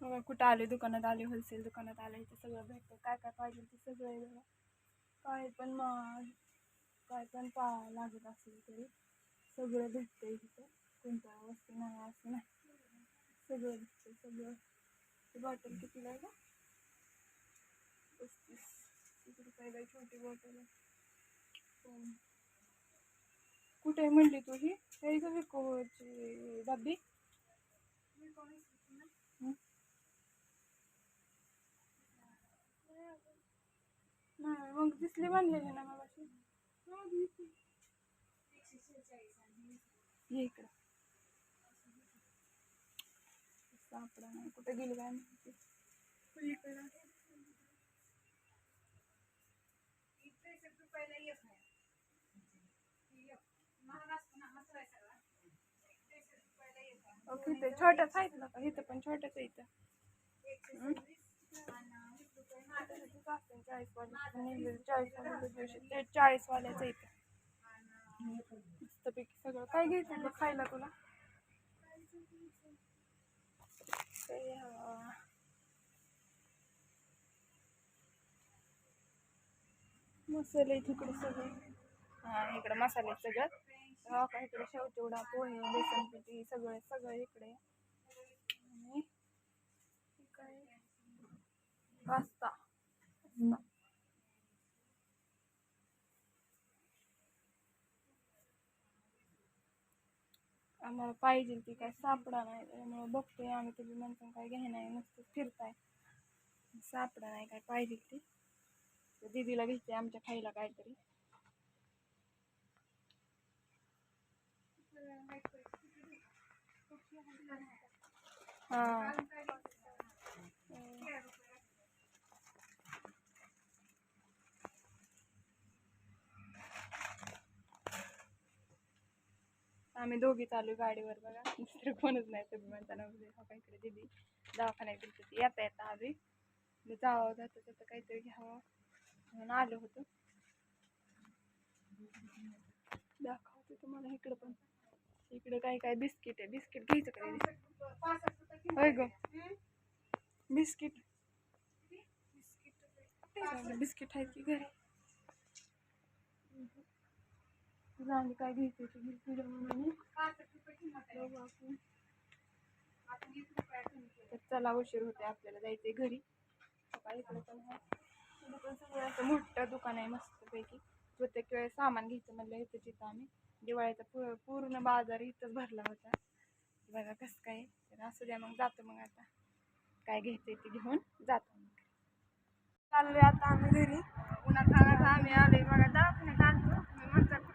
बघा कुठं आले, दुकानात आले, होलसेल दुकानात आले, इथे सगळं भेटतं. काय काय पाहिजे ते सगळं आहे बघा. काय पण काय पण लागत असेल तरी सगळं भेटतं इथे. कोणत्या वस्तू नाही असं नाही, सगळं भेटतं सगळं. बॉटल कितीला आहे का? 35 रुपयाला छोटी बॉटल आहे. कुठे म्हणली तू ही? हे का विकोची डब्बी? नाही मग दिसली बांधलेली ना मला इकडं सापडा नाही, कुठे गेली काय माहिती. ओके छोट्याच आहेत ना का? इथं पण छोट्याच आहे इथं. 40 वाल्याचं इथं मस्तपैकी सगळं. काय घ्यायचं बघ खायला तुला? मसाले तिकडे सगळं. हा इकडे मसाले सगळं. हो का, इकडे शेवचिवडा, पोहे, बेसन पिठी सगळं सगळं इकडे. आणि काय पास्ता आम्हाला पाहिजे ती काय सापडा नाही, त्यामुळे बघतोय आम्ही. तुम्ही म्हणता काय घ्याय नाही, नुसतं फिरताय, सापडा नाही काय पाहिजे ती. दीदीला घेते आमच्या खायला काहीतरी. हा आम्ही दोघी चालू गाडीवर बघा, दुसरं कोणच नाही. तुम्ही म्हणताना काहीतरी दिदी दवाखान्यात गेली येता येता आधी जावं जातं त्याचं काहीतरी घ्यावं म्हणून आलो होतो. दाखवते तुम्हाला इकडं पण. इकडे काय काय बिस्किट आहे. बिस्किट घ्यायचं का? होय ग बिस्किट बिस्किट आहेत की घरी. तुला आणि काय घ्यायचं तर चला, उशीर होते आपल्याला, जायचंय घरी. इकडे पण सगळं असं मोठं दुकान आहे मस्तपैकी. प्रत्येक वेळेस सामान घ्यायचं म्हणलं इथं तिथं. आम्ही दिवाळीचा पूर्ण बाजार इथंच भरला होता बघा. कसं काय तर असू द्या, मग जातो. मग आता काय घ्यायचंय ते घेऊन जातो. चाललोय आता आम्ही घरी. उन्हात आम्ही आलोय बघा. दवाखान्यात आलतो मी म्हणतात